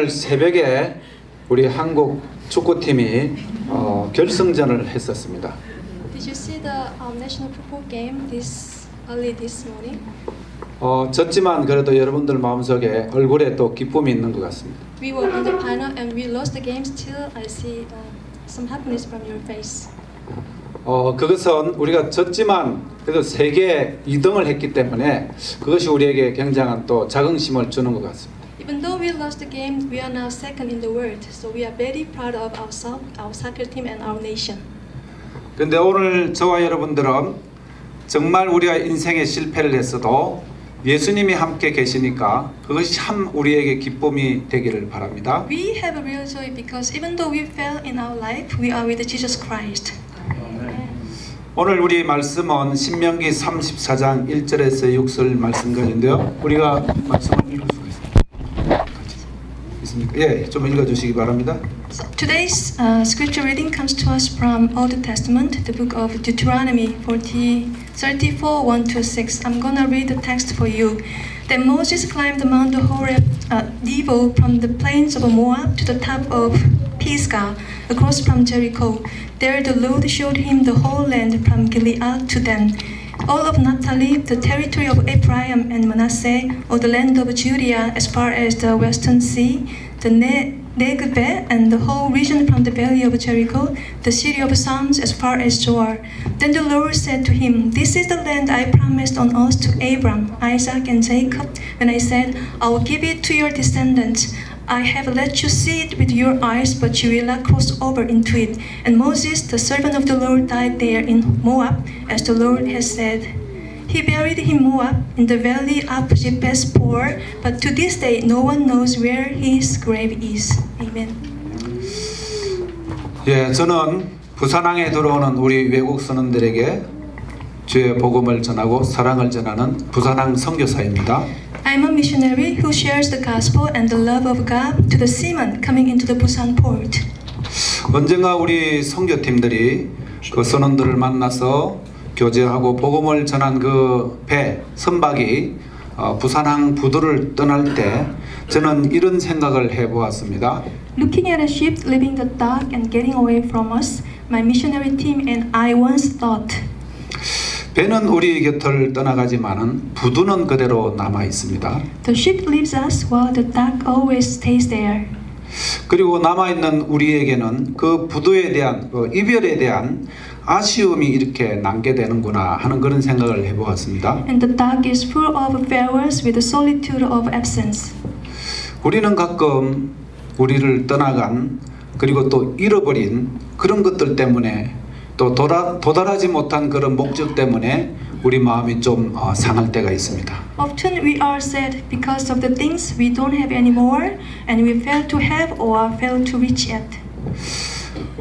오늘 새벽에 우리 한국 축구팀이 결승전을 했었습니다. Did you see the national football game early this morning? 졌지만 그래도 여러분들 마음속에 얼굴에 또 기쁨이 있는 것 같습니다. We were in the final and we lost the game. Still, I see some happiness from your face. 그것은 우리가 졌지만 그래도 세계 2등을 했기 때문에 그것이 우리에게 굉장한 또 자긍심을 주는 것 같습니다. Even though we lost the game, we are now second in the world. So we are very proud of ourselves, our soccer team, and our nation. 그런데 오늘 저와 여러분들은 정말 우리가 인생에 실패를 했어도 예수님이 함께 계시니까 그것이 참 우리에게 기쁨이 되기를 바랍니다. We have a real joy because even though we fell in our life, we are with Jesus Christ. 오늘 우리 말씀은 신명기 34장 1절에서 6절 말씀 가지인데요. 우리가 말씀을 읽을 수가 있습니까? 예, 좀 읽어주시기 바랍니다. So today's scripture reading comes to us from Old Testament, the book of Deuteronomy 34, 1-6. I'm gonna read the text for you. Then Moses climbed the Mount Horeb, Nebo, from the plains of Moab to the top of Pisgah, across from Jericho. There the Lord showed him the whole land from Gilead to Dan, all of Naphtali, the territory of Ephraim and Manasseh, all the land of Judea as far as the western sea, the Negev and the whole region from the valley of Jericho, the city of Psalms as far as Zoar. Then the Lord said to him, "This is the land I promised on oath to Abram, Isaac, and Jacob, when I said, I will give it to your descendants. I have let you see it with your eyes, but you will not cross over into it." And Moses, the servant of the Lord, died there in Moab, as the Lord has said. He buried him in Moab, in the valley opposite Beth-peor, but to this day no one knows where his grave is. Amen. 예, 저는 부산항에 들어오는 우리 외국 선원들에게 주의 복음을 전하고 사랑을 전하는 부산항 선교사입니다. I'm a missionary who shares the gospel and the love of God to the seamen coming into the Busan port. 언젠가 우리 선교팀들이 그 선원들을 만나서 교제하고 복음을 전한 그 배 선박이 부산항 부두를 떠날 때 저는 이런 생각을 해보았습니다. Looking at a ship leaving the dock and getting away from us, my missionary team and I once thought, 배는 우리 곁을 떠나가지만은 부두는 그대로 남아 있습니다. the ship leaves us while the dock always stays there. 그리고 남아 있는 우리에게는 그 부두에 대한 그 이별에 대한 아쉬움이 이렇게 남게 되는구나 하는 그런 생각을 해보았습니다. And the dock is full of farewells with the solitude of absence. 우리는 가끔 우리를 떠나간 그리고 또 잃어버린 그런 것들 때문에 또 도달하지 못한 그런 목적 때문에 우리 마음이 좀 상할 때가 있습니다. Often we are sad because of the things we don't have anymore and we fail to have or fail to reach yet.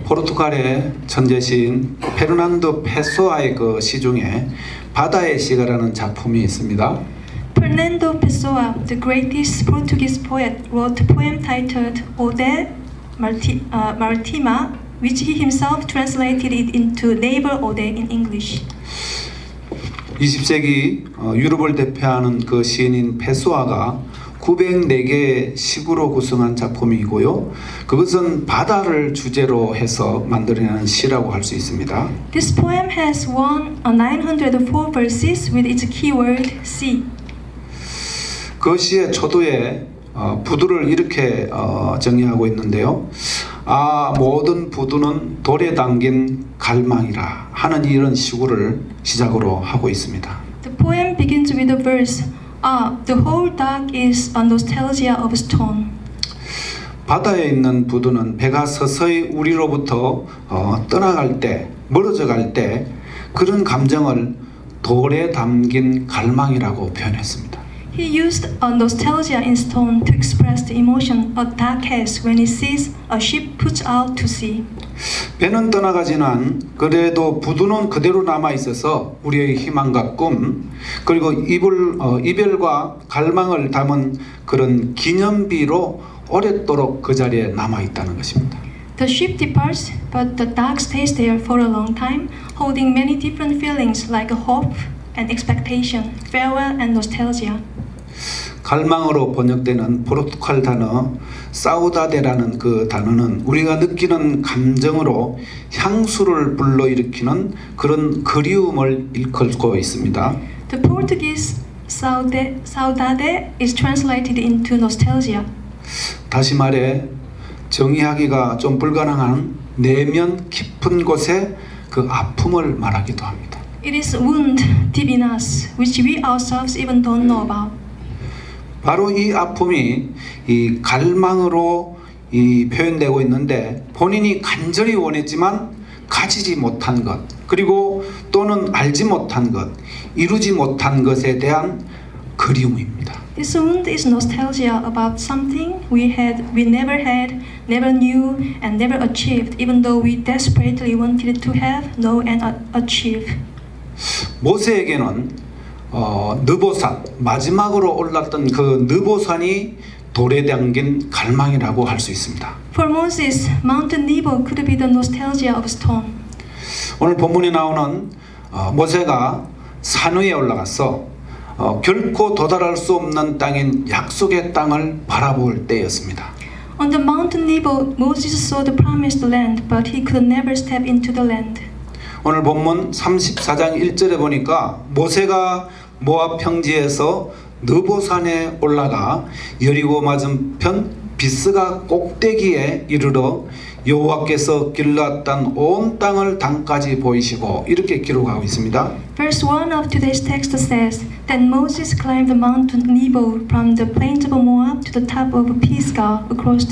포르투갈의 천재시인 페르난도 페소아의 그 시 중에 바다의 시가라는 작품이 있습니다. Fernando Pessoa, the greatest Portuguese poet, wrote a poem titled Ode Maritima, which he himself translated it into Naval Ode in English. 20세기 유럽을 대표하는 그 시인인 페소아가 904개의 시구로 구성한 작품이고요. 그것은 바다를 주제로 해서 만들어낸 시라고 할 수 있습니다. This poem has 904 verses with its keyword sea. 그 시의 초도에 부두를 이렇게 정의하고 있는데요. 모든 부두는 돌에 담긴 갈망이라 하는 이런 시구를 시작으로 하고 있습니다. The poem begins with the verse, the whole dock is a nostalgia of stone. 바다에 있는 부두는 배가 서서히 우리로부터 떠나갈 때, 멀어져 갈 때 그런 감정을 돌에 담긴 갈망이라고 표현했습니다. He used a nostalgia in stone to express the emotion a dock has when it sees a ship put out to sea. 배는 떠나가지만 그래도 부두는 그대로 남아 있어서 우리의 희망과 꿈 그리고 이별과 갈망을 담은 그런 기념비로 오랫도록 그 자리에 남아 있다는 것입니다. The ship departs, but the dock stays there for a long time, holding many different feelings like hope and expectation, farewell and nostalgia. 갈망으로 번역되는 포르투갈 단어 사우다데라는 그 단어는 우리가 느끼는 감정으로 향수를 불러일으키는 그런 그리움을 일컫고 있습니다. The Portuguese saudade is translated into nostalgia. 다시 말해 정의하기가 좀 불가능한 내면 깊은 곳에 그 아픔을 말하기도 합니다. It is a wound deep in us, which we ourselves even don't know about. 바로 이 아픔이 이 갈망으로 이 표현되고 있는데 본인이 간절히 원했지만 가지지 못한 것 그리고 또는 알지 못한 것 이루지 못한 것에 대한 그리움입니다. This wound is nostalgia about something we never had, never knew, and never achieved, even though we desperately wanted to have, know, and achieve. 모세에게는 느보산 마지막으로 올랐던 그 느보산이 돌에 담긴 갈망이라고 할 수 있습니다. For Moses, Mountain Nebo could be the nostalgia of stone. 오늘 본문에 나오는 모세가 산 위에 올라가서 결코 도달할 수 없는 땅인 약속의 땅을 바라볼 때였습니다. On the Mountain Nebo, Moses saw the promised land, but he could never step into the land. 오늘 본문 34장 1절에 보니까 모세가 모압 평지에서 느보산에 올라가 여리고 맞은편 비스가 꼭대기에 이르러 여호와께서 길르앗 땅 온 땅을 당까지 보이시고 이렇게 기록하고 있습니다. Verse 1 of today's text says, Then Moses climbed the mountain Nebo from the plains of Moab to the top of Pisgah across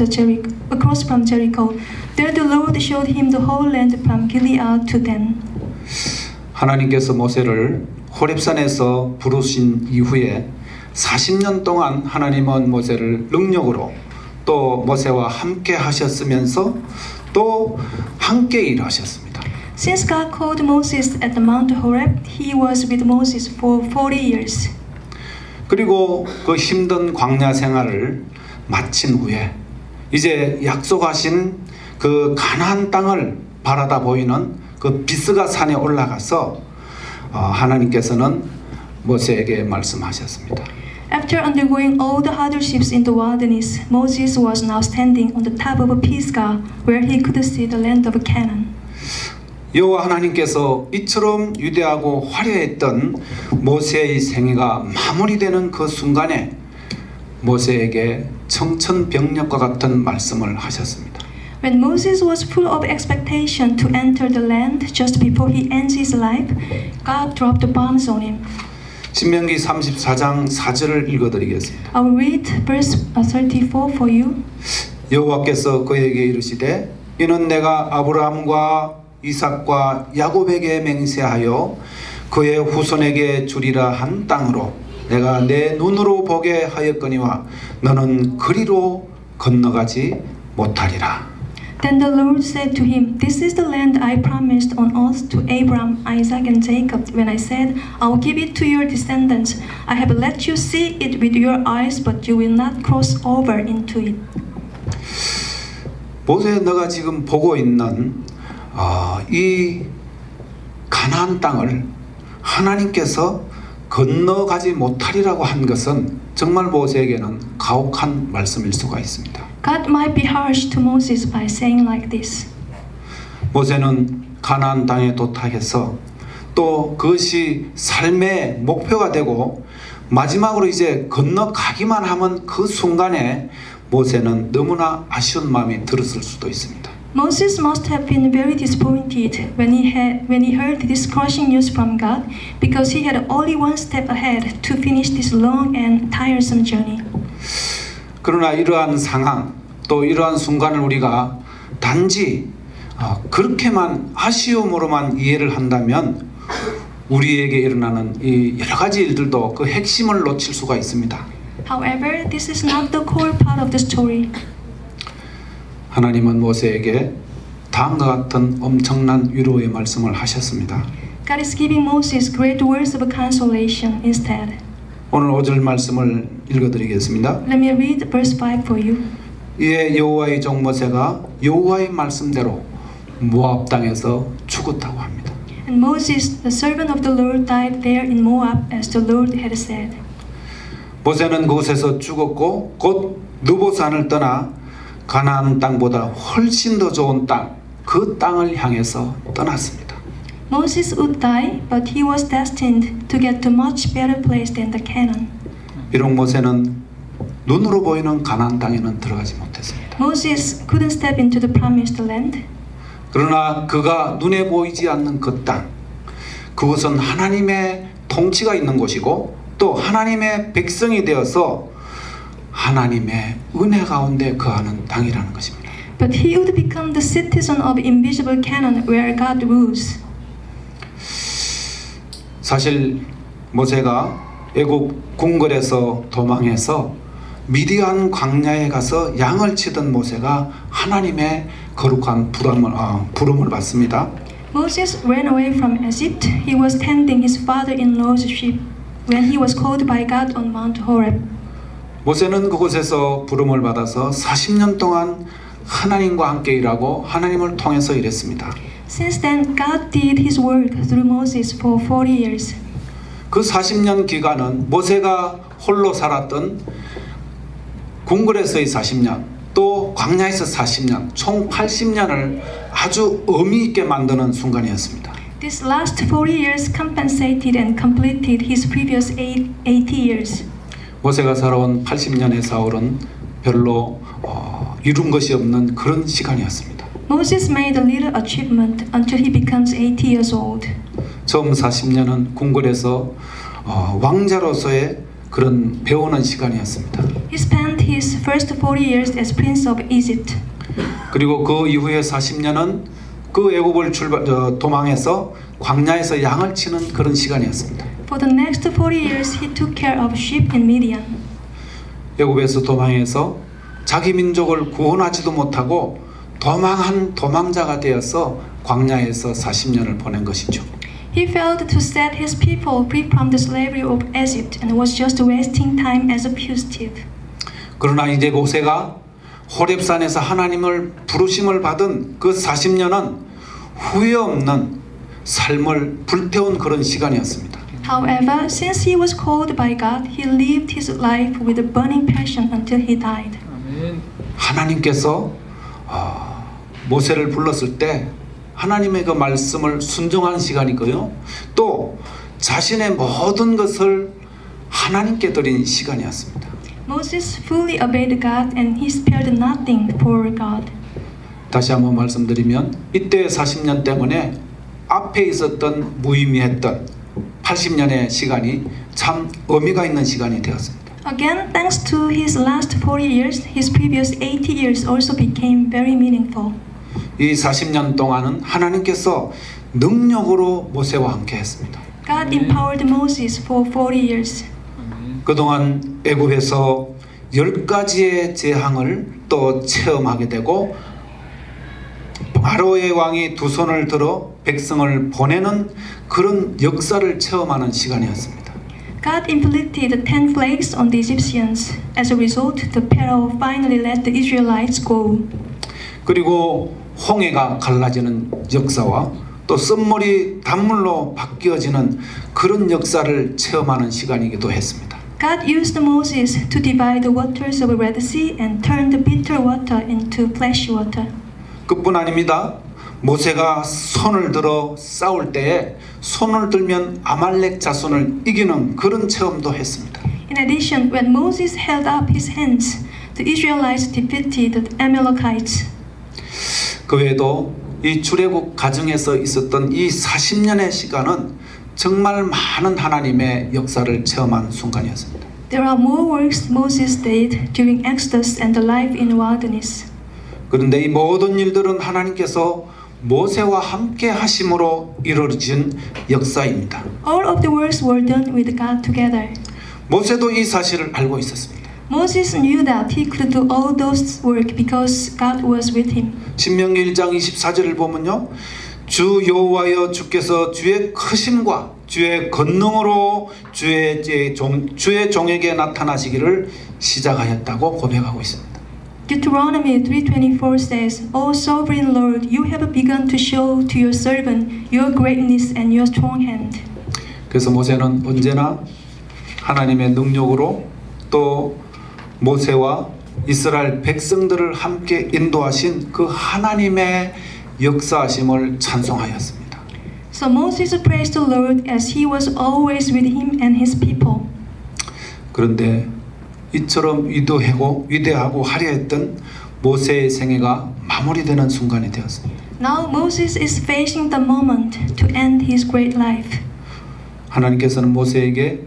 from Jericho. There the Lord showed him the whole land from Gilead to Dan. 하나님께서 모세를 호렙산에서 부르신 이후에 40년 동안 하나님은 모세를 능력으로 또 모세와 함께 하셨으면서 또 함께 일하셨습니다. Since God called Moses at the Mount Horeb, he was with Moses for 40 years. 그리고 그 힘든 광야 생활을 마친 후에 이제 약속하신 그 가나안 땅을 바라다 보이는 그 비스가 산에 올라가서 하나님께서는 모세에게 말씀하셨습니다. After undergoing all the hardships in the wilderness, Moses was now standing on the top of Pisgah, where he could see the land of Canaan. 여호와 하나님께서 이처럼 위대하고 화려했던 모세의 생애가 마무리되는 그 순간에 모세에게 청천벽력과 같은 말씀을 하셨습니다. When Moses was full of expectation to enter the land just before he ends his life, God dropped the bombs on him. 신명기 34장 4절을 읽어드리겠습니다. I will read verse 34 for you. 여호와께서 그에게 이르시되 이는 내가 아브라함과 이삭과 야곱에게 맹세하여 그의 후손에게 주리라 한 땅으로 내가 내 눈으로 보게 하였거니와 너는 그리로 건너가지 못하리라. Then the Lord said to him, This is the land I promised on oath to Abraham, Isaac, and Jacob, when I said, I will give it to your descendants. I have let you see it with your eyes, but you will not cross over into it. 모세 너가 지금 보고 있는 이 가나안 땅을 하나님께서 건너가지 못하리라고 한 것은 정말 모세에게는 가혹한 말씀일 수가 있습니다. God might be harsh to Moses by saying like this. 모세는 가나안 땅에 도착해서 또 그것이 삶의 목표가 되고 마지막으로 이제 건너가기만 하면 그 순간에 모세는 너무나 아쉬운 마음이 들었을 수도 있습니다. Moses must have been very disappointed when he heard this crushing news from God, because he had only one step ahead to finish this long and tiresome journey. 그러나 이러한 상황 또 이러한 순간을 우리가 단지 그렇게만 아쉬움으로만 이해를 한다면 우리에게 일어나는 이 여러 가지 일들도 그 핵심을 놓칠 수가 있습니다. However, this is not the core part of the story. 하나님은 모세에게 다음과 같은 엄청난 위로의 말씀을 하셨습니다. God is giving Moses great words of consolation instead. 오늘 5절 말씀을 읽어드리겠습니다. Let me read verse 5 for you. 이에 여호와의 종 모세가 여호와의 말씀대로 모압 땅에서 죽었다고 합니다. And Moses, the servant of the Lord, died there in Moab, as the Lord had said. 모세는 그곳에서 죽었고 곧 느보산을 떠나 가나안 땅보다 훨씬 더 좋은 땅, 그 땅을 향해서 떠났습니다. Moses would die, but he was destined to get to much better place than the Canaan. 비록 모세는 눈으로 보이는 가나안 땅에는 들어가지 못했습니다. Moses couldn't step into the promised land, 그러나 그가 눈에 보이지 않는 그 땅, 그곳은 하나님의 통치가 있는 곳이고 또 하나님의 백성이 되어서 하나님의 은혜 가운데 거하는 땅이라는 것입니다. but he would become the citizen of invisible Canaan where God rules. 사실 모세가 애굽 궁궐에서 도망해서 미디안 광야에 가서 양을 치던 모세가 하나님의 거룩한 부름을 받습니다. Moses ran away from Egypt. He was tending his father-in-law's sheep when he was called by God on Mount Horeb. 모세는 그곳에서 부름을 받아서 40년 동안 하나님과 함께 일하고 하나님을 통해서 일했습니다. Since then, God did his work through Moses for 40 years. 그 40년 기간은 모세가 홀로 살았던 궁궐에서의 40년, 또 광야에서 40년, 총 80년을 아주 의미 있게 만드는 순간이었습니다. This last 40 years compensated and completed his previous 80 years. 모세가 살아온 80년의 사울은 별로 이룬 것이 없는 그런 시간이었습니다. Moses made a little achievement until he becomes 80 years old. 처음 40년은 궁궐에서 왕자로서의 그런 배우는 시간이었습니다. He spent his first 40 years as prince of Egypt. 그리고 그 이후의 40년은 그 애굽을 도망해서 광야에서 양을 치는 그런 시간이었습니다. For the next 40 years, he took care of sheep in Midian. 애굽에서 도망해서 자기 민족을 구원하지도 못하고 도망한 도망자가 되어서 광야에서 40년을 보낸 것이죠. He failed to set his people free from the slavery of Egypt and was just wasting time as a fugitive. 그러나 이제 모세가 호렙산에서 하나님을 부르심을 받은 그 40년은 후회 없는 삶을 불태운 그런 시간이었습니다. However, since he was called by God, he lived his life with a burning passion until he died. 하나님께서 모세를 불렀을 때 하나님의 그 말씀을 순종하는 시간이고요. 또 자신의 모든 것을 하나님께 드린 시간이었습니다. Moses fully obeyed God and he spared nothing for God. 다시 한번 말씀드리면 이때 40년 때문에 앞에 있었던 무의미했던 80년의 시간이 참 의미가 있는 시간이 되었습니다. Again, thanks to his last 40 years, his previous 80 years also became very meaningful. 이 40년 동안은 하나님께서 능력으로 모세와 함께 했습니다. God empowered Moses for 40 years. 그동안 애굽에서 10가지의 재앙을 또 체험하게 되고 바로의 왕이 두 손을 들어 백성을 보내는 그런 역사를 체험하는 시간이었습니다. God inflicted 10 plagues on the Egyptians. As a result, the Pharaoh finally let the Israelites go. 그리고 홍해가 갈라지는 역사와 또 썸물이 단물로 바뀌어지는 그런 역사를 체험하는 시간이기도 했습니다. God used Moses to divide the waters of the Red Sea and turn the bitter water into fresh water. 그뿐 아닙니다. 모세가 손을 들어 싸울 때에 손을 들면 아말렉 자손을 이기는 그런 체험도 했습니다. In addition, when Moses held up his hands, the Israelites defeated the Amalekites. 그 외에도 이 출애굽 과정에서 있었던 이 40년의 시간은 정말 많은 하나님의 역사를 체험한 순간이었습니다. There are more works Moses did during Exodus and the life in the wilderness. 그런데 이 모든 일들은 하나님께서 모세와 함께 하심으로 이루어진 역사입니다. All of the works were done with God together. 모세도 이 사실을 알고 있었습니다. Moses knew that he could do all those work because God was with him. 신명기 1장 24절을 보면요. 주 여호와여 주께서 주의 크심과 주의 권능으로 주의 종에게 나타나시기를 시작하였다고 고백하고 있습니다. Deuteronomy 3:24 says, O sovereign Lord, you have begun to show to your servant your greatness and your strong hand. 그래서 모세는 언제나 하나님의 능력으로 또 모세와 이스라엘 백성들을 함께 인도하신 그 하나님의 역사하심을 찬송하였습니다. So Moses praised the Lord as he was always with him and his people. 그런데 이처럼 위대하고 화려했던 모세의 생애가 마무리되는 순간이 되었습니다. Now Moses is facing the moment to end his great life. 하나님께서는 모세에게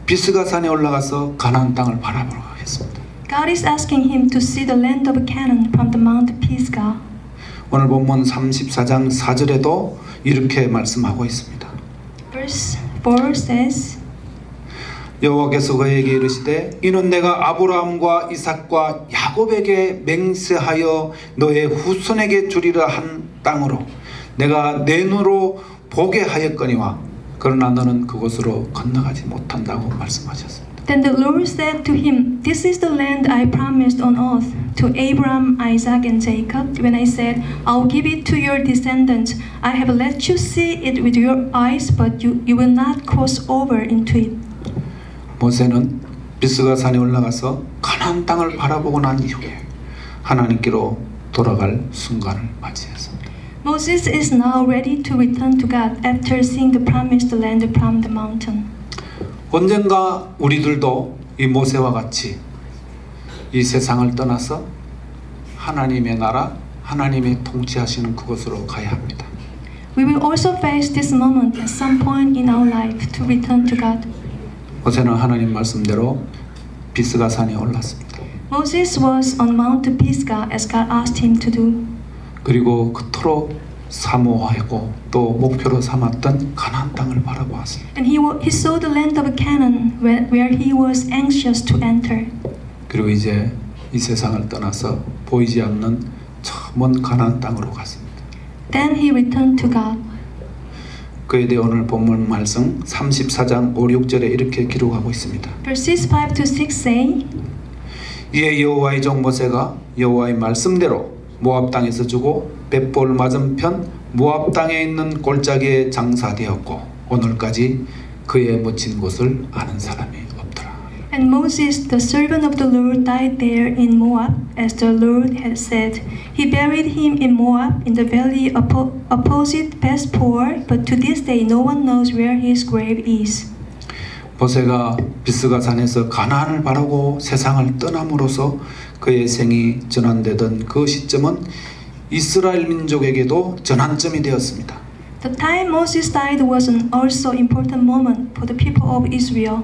비스가산에 올라가서 가나안 땅을 바라보라고 했습니다. God is asking him to see the land of Canaan from the Mount Pisgah. 오늘 본문 34장 4절에도 이렇게 말씀하고 있습니다. Verse 4 says, 여호와께서 그에게 이르시되 이는 내가 아브라함과 이삭과 야곱에게 맹세하여 너의 후손에게 주리라 한 땅으로 내가 내 눈으로 보게 하였거니와 그러나 너는 그곳으로 건너가지 못한다고 말씀하셨습니다. Then the Lord said to him, This is the land I promised on oath to Abraham, Isaac, and Jacob, when I said, I'll give it to your descendants. I have let you see it with your eyes, but you will not cross over into it. 모세는 비스가산에 올라가서 가나안 땅을 바라보고 난 이후에 하나님께로 돌아갈 순간을 맞이했습니다. Moses is now ready to return to God after seeing the promised land from the mountain. 언젠가 우리들도 이 모세와 같이 이 세상을 떠나서 하나님의 나라, 하나님의 통치하시는 그곳으로 가야 합니다. We will also face this moment at some point in our life to return to God. 모세는 하나님 말씀대로 비스가산에 올랐습니다. Moses was on Mount Pisgah as God asked him to do. 그리고 그토록 사모하고 또 목표로 삼았던 가나안 땅을 바라보았습니다. And he saw the land of Canaan where he was anxious to enter. 그리고 이제 이 세상을 떠나서 보이지 않는 저 먼 가나안 땅으로 갔습니다. Then he returned to God. 그에 대해 오늘 본문 말씀 34장 5, 6절에 이렇게 기록하고 있습니다. Verses 5 to 6 say, 이에 여호와의 종 모세가 여호와의 말씀대로 모압 땅에서 주고 벳볼 맞은편 모압 땅에 있는 골짜기에 장사되었고 오늘까지 그의 묻힌 곳을 아는 사람이 없더라. And Moses, the servant of the Lord, died there in Moab, as the Lord had said. He buried him in Moab, in the valley opposite Beth-peor, but to this day no one knows where his grave is. 모세가 비스가산에서 가나안을 바라고 세상을 떠남으로써 그의 생이 전환되던 그 시점은 이스라엘 민족에게도 전환점이 되었습니다. The time Moses died was an also important moment for the people of Israel.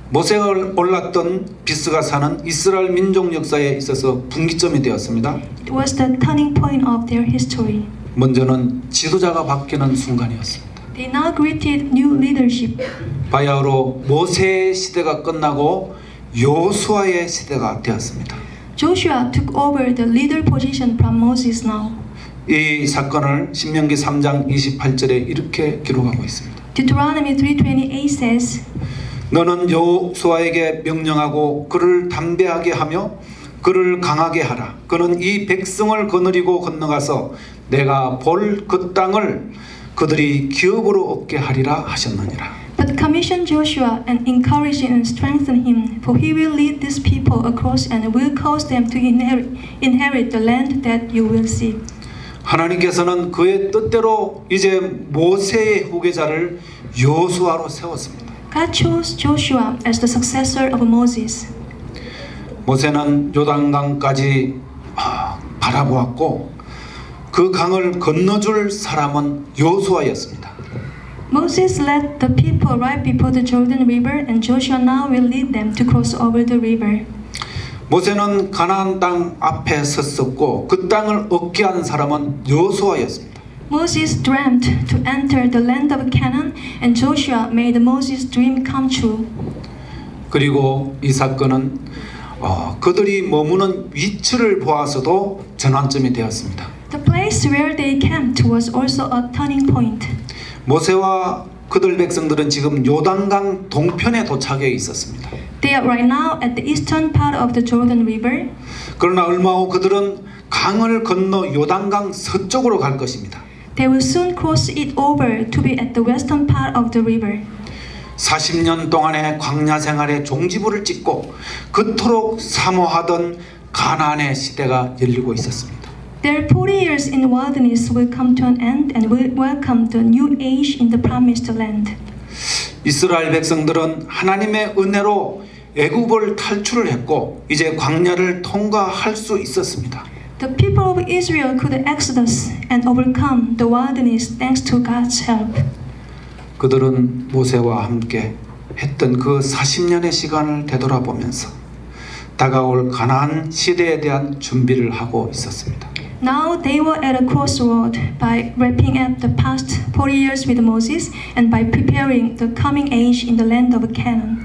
모세가 올랐던 비스가산은 이스라엘 민족 역사에 있어서 분기점이 되었습니다. It was the turning point of their history. 먼저는 지도자가 바뀌는 순간이었습니다. They now greeted new leadership. 바야흐로 모세의 시대가 끝나고 여호수아의 시대가 되었습니다. Joshua took over the leader position from Moses now. 이 사건을 신명기 3장 28절에 이렇게 기록하고 있습니다. Deuteronomy 3:28 says, 너는 여호수아에게 명령하고 그를 담대하게 하며 그를 강하게 하라. 그는 이 백성을 거느리고 건너가서 내가 볼 그 땅을 그들이 기업으로 얻게 하리라 하셨느니라. But commission Joshua and encourage and strengthen him, for he will lead these people across and will cause them to inherit the land that you will see. 하나님께서는 그의 뜻대로 이제 모세의 후계자를 여호수아로 세웠습니다. God chose Joshua as the successor of Moses. 모세는 요단강까지 바라보았고 그 강을 건너줄 사람은 여호수아였습니다. Moses led the people right before the Jordan River, and Joshua now will lead them to cross over the river. 모세는 가나안 땅 앞에 섰었고 그 땅을 얻게 한 사람은 여호수아였습니다. Moses dreamt to enter the land of Canaan, and Joshua made Moses' dream come true. 그리고 이 사건은 그들이 머무는 위치를 보아서도 전환점이 되었습니다. The place where they camped was also a turning point. 모세와 그들 백성들은 지금 요단강 동편에 도착해 있었습니다. They are right now at the eastern part of the Jordan River. 그러나 얼마 후 그들은 강을 건너 요단강 서쪽으로 갈 것입니다. They will soon cross it over to be at the western part of the river. 40년 동안의 광야 생활에 종지부를 찍고 그토록 사모하던 가나안의 시대가 열리고 있었습니다. Their 40 years in wilderness will come to an end and will welcome the new age in the promised land. 이스라엘 백성들은 하나님의 은혜로 애굽을 탈출을 했고 이제 광야를 통과할 수 있었습니다. The people of Israel could exodus and overcome the wilderness thanks to God's help. 그들은 모세와 함께 했던 그 40년의 시간을 되돌아보면서 다가올 가나안 시대에 대한 준비를 하고 있었습니다. Now they were at a crossroad by wrapping up the past 40 years with Moses and by preparing the coming age in the land of Canaan.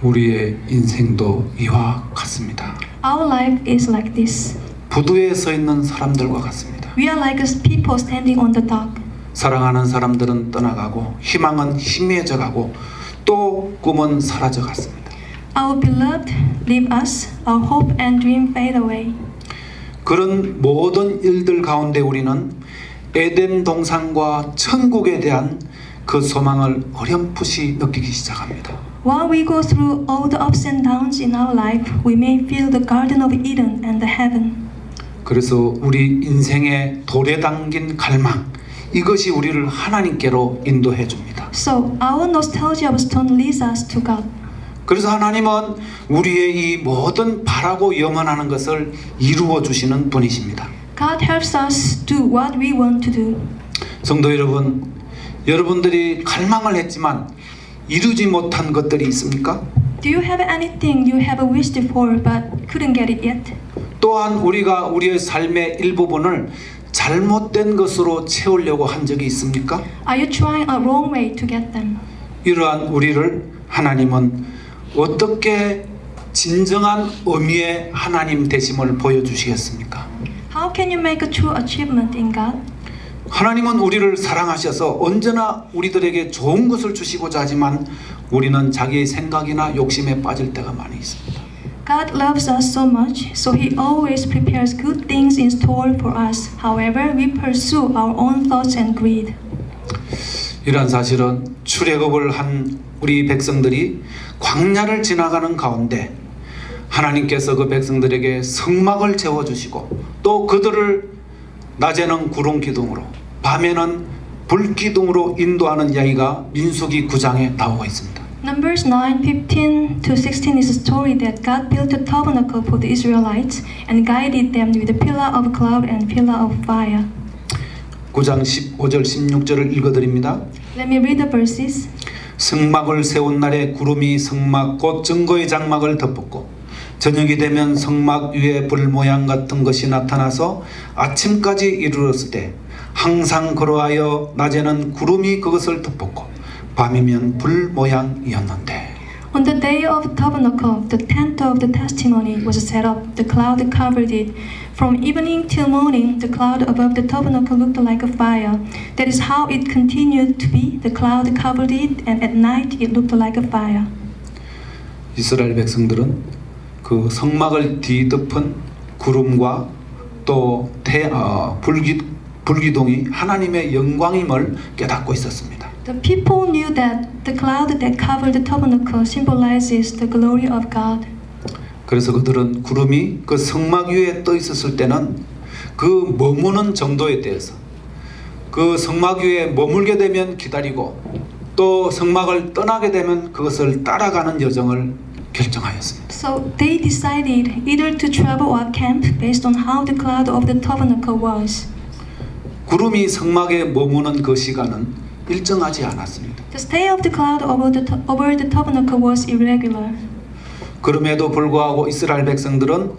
우리의 인생도 이와 같습니다. Our life is like this. 부두에 서 있는 사람들과 같습니다. We are like as people standing on the dock. 사랑하는 사람들은 떠나가고 희망은 희미해져 가고 또 꿈은 사라져 갔습니다. Our beloved leave us, our hope and dream fade away. 그런 모든 일들 가운데 우리는 에덴 동산과 천국에 대한 그 소망을 어렴풋이 느끼기 시작합니다. While we go through all the ups and downs in our life, we may feel the Garden of Eden and the heaven. 그래서 우리 인생의 돌에 담긴 갈망, 이것이 우리를 하나님께로 인도해 줍니다. So our nostalgia of stone leads us to God. 그래서 하나님은 우리의 이 모든 바라고 염원하는 것을 이루어 주시는 분이십니다. God helps us do what we want to do. 성도 여러분, 여러분들이 갈망을 했지만 이루지 못한 것들이 있습니까? Do you have anything you have wished for but couldn't get it yet? 또한 우리가 우리의 삶의 일부분을 잘못된 것으로 채우려고 한 적이 있습니까? Are you trying a wrong way to get them? 이러한 우리를 하나님은 어떻게 진정한 의미의 하나님 되심을 보여주시겠습니까? How can you make a true achievement in God? 하나님은 우리를 사랑하셔서 언제나 우리들에게 좋은 것을 주시고자 하지만 우리는 자기의 생각이나 욕심에 빠질 때가 많이 있습니다. God loves us so much, so He always prepares good things in store for us. However, we pursue our own thoughts and greed. 이러한 사실은 출애굽을 한 우리 백성들이 광야를 지나가는 가운데 하나님께서 그 백성들에게 성막을 채워주시고 또 그들을 낮에는 구름 기둥으로 밤에는 불 기둥으로 인도하는 이야기가 민수기 9장에 나오고 있습니다. Numbers 9:15 to 16 is a story that God built a tabernacle for the Israelites and guided them with a pillar of cloud and pillar of fire. 9장 15절 16절을 읽어드립니다. Let me read the verses. 성막을 세운 날에 구름이 성막 곧 증거의 장막을 덮었고 저녁이 되면 성막 위에 불 모양 같은 것이 나타나서 아침까지 이르렀을 때 항상 그러하여 낮에는 구름이 그것을 덮었고 밤이면 불 모양이었는데. On the day of tabernacle, the tent of the testimony was set up. The cloud covered it. From evening till morning, the cloud above the tabernacle looked like a fire. That is how it continued to be. The cloud covered it, and at night it looked like a fire. 이스라엘 백성들은 그 성막을 뒤덮은 구름과 또 불기둥이 하나님의 영광임을 깨닫고 있었습니다. The people knew that the cloud that covered the tabernacle symbolizes the glory of God. 그래서 그들은 구름이 그 성막 위에 떠 있었을 때는 그 머무는 정도에 대해서 그 성막 위에 머물게 되면 기다리고 또 성막을 떠나게 되면 그것을 따라가는 여정을 결정하였습니다. So they decided either to travel or camp based on how the cloud of the tabernacle was. 구름이 성막에 머무는 그 시간은 일정하지 않았습니다. The stay of the cloud over the tabernacle was irregular. 그럼에도 불구하고 이스라엘 백성들은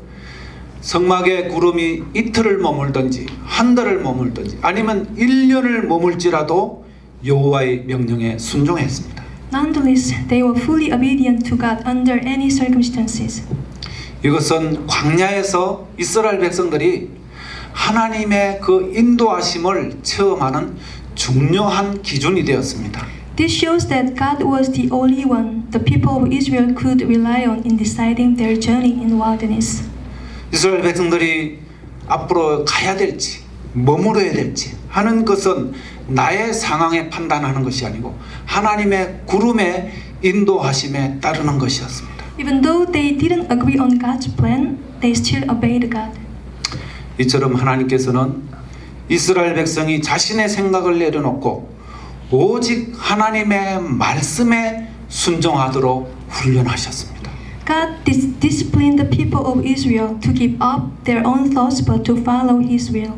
성막에 구름이 이틀을 머물든지 한 달을 머물든지 아니면 1년을 머물지라도 여호와의 명령에 순종했습니다. Nonetheless, they were fully obedient to God under any circumstances. 이것은 광야에서 이스라엘 백성들이 하나님의 그 인도하심을 체험하는 중요한 기준이 되었습니다. This shows that God was the only one the people of Israel could rely on in deciding their journey in the wilderness. 이스라엘 백성들이 앞으로 가야 될지 머물어야 될지 하는 것은 나의 상황에 판단하는 것이 아니고 하나님의 구름의 인도하심에 따르는 것이었습니다. Even though they didn't agree on God's plan, they still obeyed God. 이처럼 하나님께서는 이스라엘 백성이 자신의 생각을 내려놓고 오직 하나님의 말씀에 순종하도록 훈련하셨습니다. God disciplined the people of Israel to give up their own thoughts but to follow His will.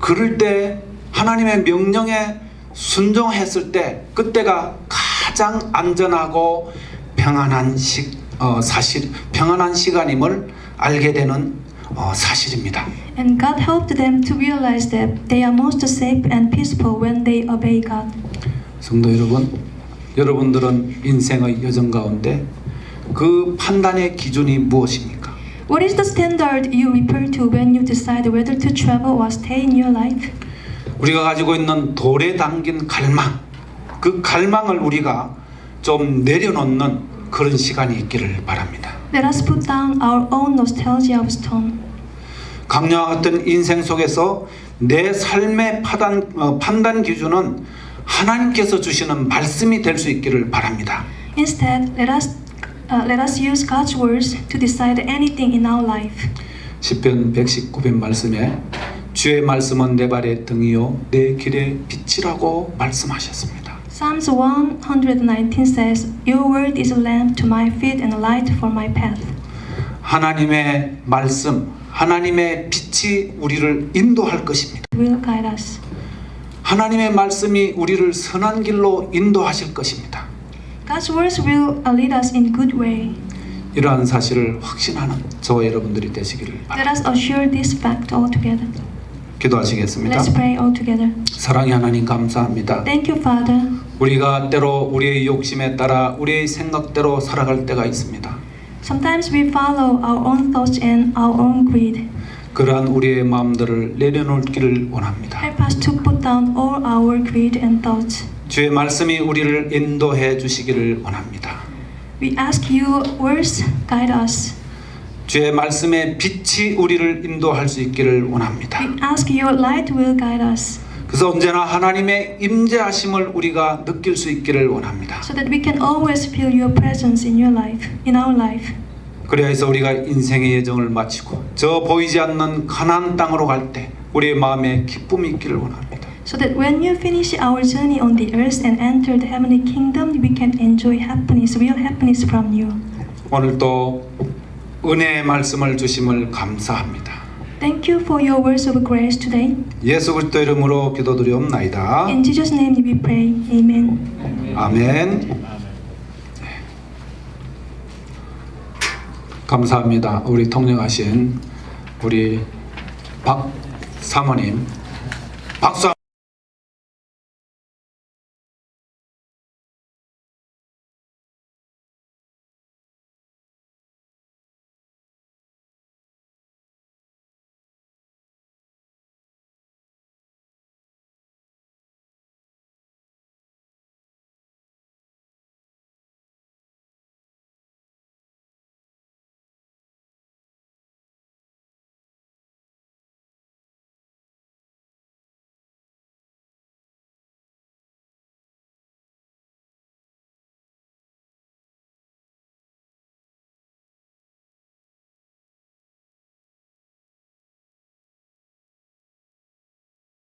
그럴 때 하나님의 명령에 순종했을 때 그때가 가장 안전하고 평안한 평안한 시간임을 알게 되는 사실입니다. And God helped them to realize that they are most safe and peaceful when they obey God. 성도 여러분, 여러분들은 인생의 여정 가운데 그 판단의 기준이 무엇입니까? What is the standard you refer to when you decide whether to travel or stay in your life? 우리가 가지고 있는 돌에 담긴 갈망, 그 갈망을 우리가 좀 내려놓는 그런 시간이 있기를 바랍니다. Let us put down our own nostalgia of stone. 강령과 같은 인생 속에서 내 삶의 판단 기준은 하나님께서 주시는 말씀이 될 수 있기를 바랍니다. Instead, let us use God's words to decide anything in our life. 시편 119편 말씀에 주의 말씀은 내 발의 등이요 내 길의 빛이라고 말씀하셨습니다. Psalms 119 says, Your word is a lamp to my feet and a light for my path. 하나님의 말씀, 하나님의 빛이 우리를 인도할 것입니다. Will guide us. 하나님의 말씀이 우리를 선한 길로 인도하실 것입니다. God's words will lead us in good way. 이러한 사실을 확신하는 저와 여러분들이 되시기를 Let 바랍니다. us assure this fact all together. 기도하시겠습니다. Let's pray all together. 사랑의 하나님 감사합니다. Thank you, Father. 우리가 때로 우리의 욕심에 따라 우리의 생각대로 살아갈 때가 있습니다. Sometimes we follow our own thoughts and our own greed. 그러한 우리의 마음들을 내려놓기를 원합니다. Help us to put down all our greed and thoughts. 주의 말씀이 우리를 인도해 주시기를 원합니다. We ask you, words guide us. 주의 말씀의 빛이 우리를 인도할 수 있기를 원합니다. We ask your light will guide us. 그래서 언제나 하나님의 임재하심을 우리가 느낄 수 있기를 원합니다. So that we can always feel your presence in your life, in our life. 그래야 해서 우리가 인생의 여정을 마치고 저 보이지 않는 가나안 땅으로 갈 때 우리의 마음에 기쁨이 있기를 원합니다. So that when you finish our journey on the earth and enter the heavenly kingdom, we can enjoy happiness, real happiness from you. 오늘도 은혜의 말씀을 주심을 감사합니다. Thank you for your words of grace today. 예수 그리스도 이름으로 기도드리옵나이다. In Jesus' name we pray. Amen. 아멘. 감사합니다. 우리 통역하신 우리 박 사모님 박수.